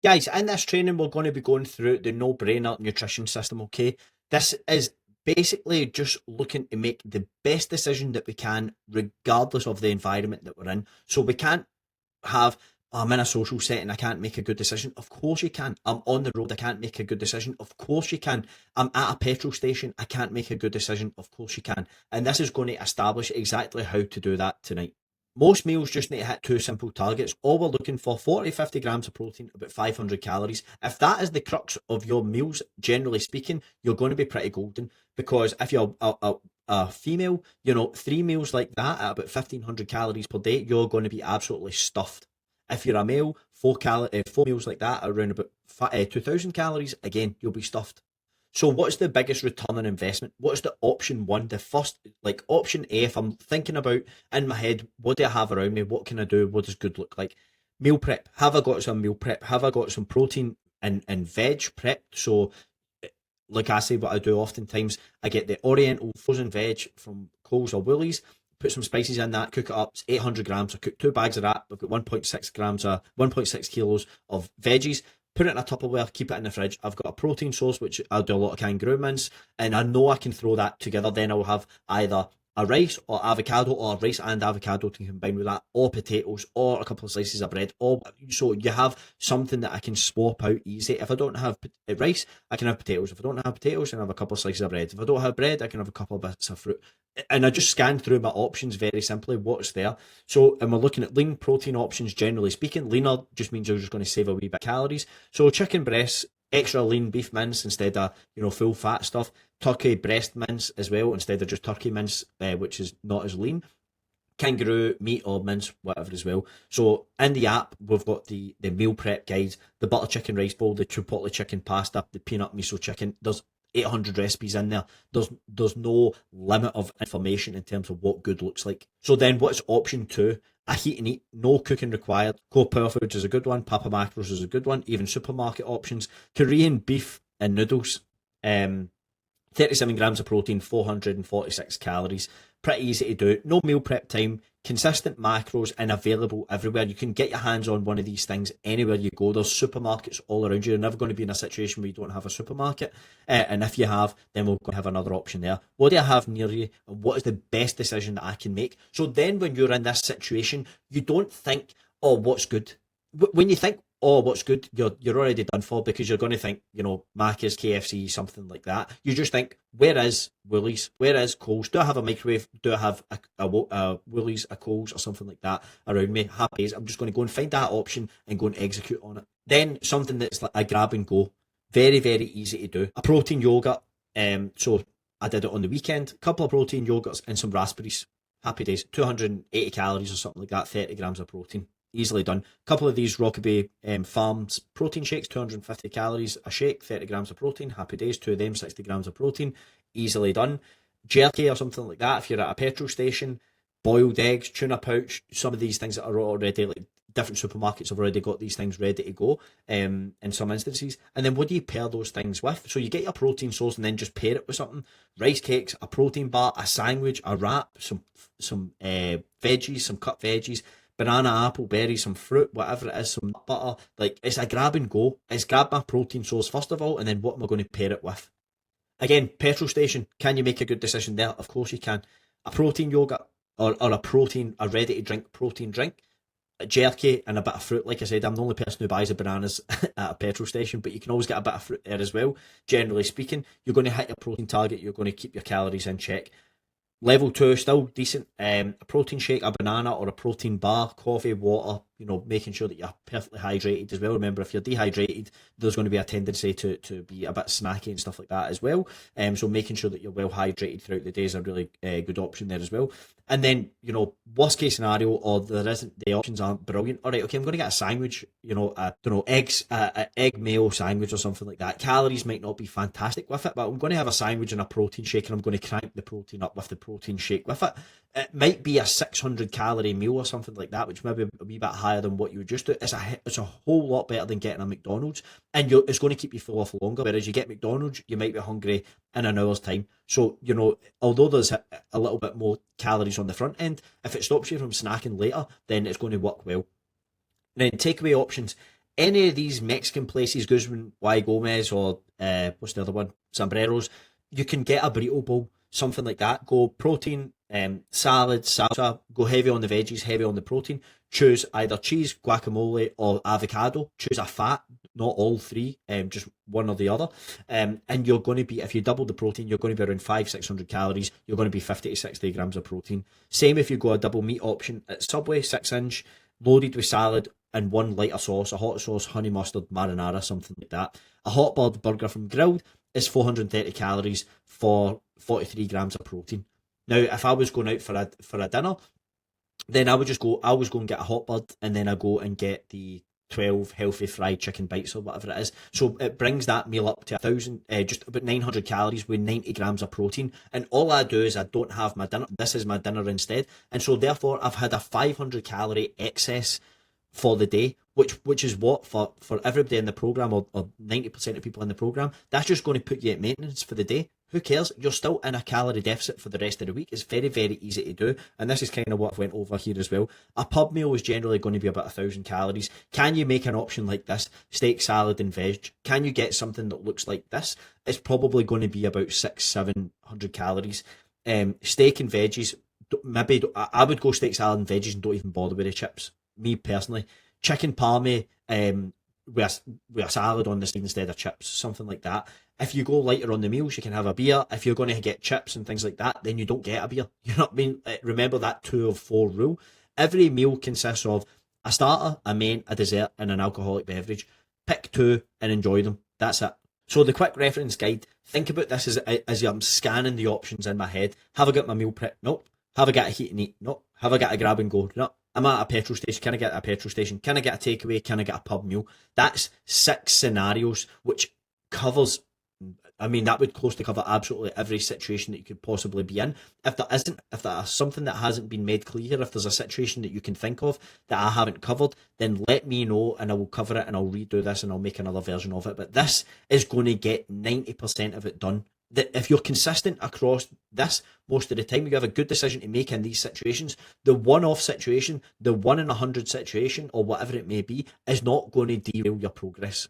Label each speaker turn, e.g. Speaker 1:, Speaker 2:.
Speaker 1: Guys, in this training, we're going to be going through the no-brainer nutrition system, okay? This is basically just looking to make the best decision that we can, regardless of the environment that we're in. So we can't have, "Oh, I'm in a social setting, I can't make a good decision." Of course you can. I'm on the road, I can't make a good decision. Of course you can. I'm at a petrol station, I can't make a good decision. Of course you can. And this is going to establish exactly how to do that tonight. Most meals just need to hit two simple targets. All we're looking for, 40, 50 grams of protein, about 500 calories. If that is the crux of your meals, generally speaking, you're going to be pretty golden. Because if you're a female, 3 meals like that at about 1500 calories per day, you're going to be absolutely stuffed. If you're a male, 4 meals like that around about 2000 calories, again, you'll be stuffed. So what's the biggest return on investment? What's the option one? The first, like option A, if I'm thinking about in my head, what do I have around me? What can I do? What does good look like? Meal prep. Have I got some meal prep? Have I got some protein and veg prepped? So like I say, what I do oftentimes, I get the Oriental frozen veg from Coles or Woolies, put some spices in that, cook it up. It's 800 grams. I cook 2 bags of that. I've got 1.6 grams, 1.6 kilos of veggies. Put it in a Tupperware, keep it in the fridge. I've got a protein source, which I'll do a lot of kangaroo mince, and I know I can throw that together. Then I'll have either a rice or avocado, or rice and avocado to combine with that, or potatoes, or a couple of slices of bread. Or so you have something that I can swap out easy. If I don't have rice, I can have potatoes. If I don't have potatoes, I can have a couple of slices of bread. If I don't have bread, I can have a couple of bits of fruit. And I just scan through my options very simply, what's there. So, and we're looking at lean protein options, generally speaking. Leaner just means you're just going to save a wee bit of calories. So chicken breasts, extra lean beef mince instead of full fat stuff. Turkey breast mince as well instead of just turkey mince, which is not as lean. Kangaroo meat or mince, whatever as well. So in the app, we've got the meal prep guide, the butter chicken rice bowl, the chipotle chicken pasta, the peanut miso chicken. There's 800 recipes in there. There's no limit of information in terms of what good looks like. So then what's option two? A heat and eat, no cooking required. Core Power Foods is a good one. Papa Macros is a good one. Even supermarket options. Korean beef and noodles. 37 grams of protein, 446 calories. Pretty easy to do. No meal prep time. Consistent macros and available everywhere. You can get your hands on one of these things anywhere you go. There's supermarkets all around you. You're never going to be in a situation where you don't have a supermarket. And if you have, then we're going to have another option there. What do I have near you? And what is the best decision that I can make? So then when you're in this situation, you don't think, "Oh, what's good?" When you think, "Oh, what's good," you're already done for, because you're going to think, Macca's, KFC, something like that. You just think, where is Woolies? Where is Coles? Do I have a microwave? Do I have a Woolies, a Coles, or something like that around me? Happy days. I'm just going to go and find that option and go and execute on it. Then something that's like a grab and go. Very, very easy to do. A protein yogurt. So I did it on the weekend. A couple of protein yogurts and some raspberries. Happy days. 280 calories or something like that. 30 grams of protein. Easily done. A couple of these Rockaby Farms protein shakes, 250 calories a shake, 30 grams of protein. Happy days. Two of them, 60 grams of protein. Easily done. Jerky or something like that, if you're at a petrol station. Boiled eggs, tuna pouch, some of these things that are already, like, different supermarkets have already got these things ready to go in some instances. And then what do you pair those things with? So you get your protein source and then just pair it with something. Rice cakes, a protein bar, a sandwich, a wrap, some veggies, some cut veggies, banana, apple, berries, some fruit, whatever it is, some nut butter. Like, it's a grab and go. It's grab my protein source first of all, and then what am I going to pair it with? Again, petrol station, can you make a good decision there? Of course you can. A protein yogurt, or a ready to drink protein drink, a jerky and a bit of fruit. Like I said, I'm the only person who buys the bananas at a petrol station, but you can always get a bit of fruit there as well. Generally speaking, you're going to hit your protein target, you're going to keep your calories in check. Level two, still decent. A protein shake, a banana, or a protein bar, coffee, water, making sure that you're perfectly hydrated as well. Remember, if you're dehydrated, there's going to be a tendency to be a bit snacky and stuff like that as well. So making sure that you're well hydrated throughout the day is a really good option there as well. And then, worst case scenario, or the options aren't brilliant. All right, okay, I'm going to get a sandwich, egg mayo sandwich or something like that. Calories might not be fantastic with it, but I'm going to have a sandwich and a protein shake, and I'm going to crank the protein up with the protein shake with it. It might be a 600 calorie meal or something like that, which may be a wee bit higher than what you would just do. It's a whole lot better than getting a McDonald's, and it's going to keep you full for longer. Whereas you get McDonald's, you might be hungry in an hour's time. So, although there's a little bit more calories on the front end, if it stops you from snacking later, then it's going to work well. Then takeaway options. any of these Mexican places, Guzman, Y Gomez, or what's the other one, Sombreros, you can get a burrito bowl, something like that. Go protein, salad, salsa. Go heavy on the veggies, heavy on the protein. Choose either cheese, guacamole, or avocado. Choose a fat, not all three, just one or the other. And you're going to be, if you double the protein, you're going to be around 500-600 calories. You're going to be 50 to 60 grams of protein. Same if you go a double meat option at Subway, 6-inch, loaded with salad and one lighter sauce, a hot sauce, honey mustard, marinara, something like that. A hot bird burger from Grilled is 430 calories for 43 grams of protein. Now, if I was going out for a dinner, then I would go and get a hot bird, and then I go and get the 12 healthy fried chicken bites or whatever it is. So it brings that meal up to 1,000, just about 900 calories with 90 grams of protein. And all I do is I don't have my dinner. This is my dinner instead. And so therefore I've had a 500 calorie excess for the day, which is what for everybody in the program, or 90% of people in the program, that's just going to put you at maintenance for the day. Who cares? You're still in a calorie deficit for the rest of the week. It's very, very easy to do. And this is kind of what I've went over here as well. A pub meal is generally going to be about 1,000 calories. Can you make an option like this? Steak, salad, and veg. Can you get something that looks like this? It's probably going to be about 600-700 calories. Steak and veggies, maybe I would go steak, salad, and veggies and don't even bother with the chips. Me personally. Chicken palmy with a salad on the side instead of chips, something like that. If you go lighter on the meals, you can have a beer. If you're going to get chips and things like that, then you don't get a beer. You know what I mean? Remember that 2 of 4 rule. Every meal consists of a starter, a main, a dessert, and an alcoholic beverage. Pick 2 and enjoy them. That's it. So the quick reference guide, think about this as I'm scanning the options in my head. Have I got my meal prep? Nope. Have I got a heat and eat? Nope. Have I got a grab and go? No. I'm at a petrol station. Can I get a petrol station? Can I get a takeaway? Can I get a pub meal? That's 6 scenarios, which covers, I mean, that would close to cover absolutely every situation that you could possibly be in. If there's something that hasn't been made clear, if there's a situation that you can think of that I haven't covered, then let me know and I will cover it and I'll redo this and I'll make another version of it. But this is going to get 90% of it done. That if you're consistent across this most of the time, you have a good decision to make in these situations. The one-off situation, the 1 in 100 situation, or whatever it may be, is not going to derail your progress.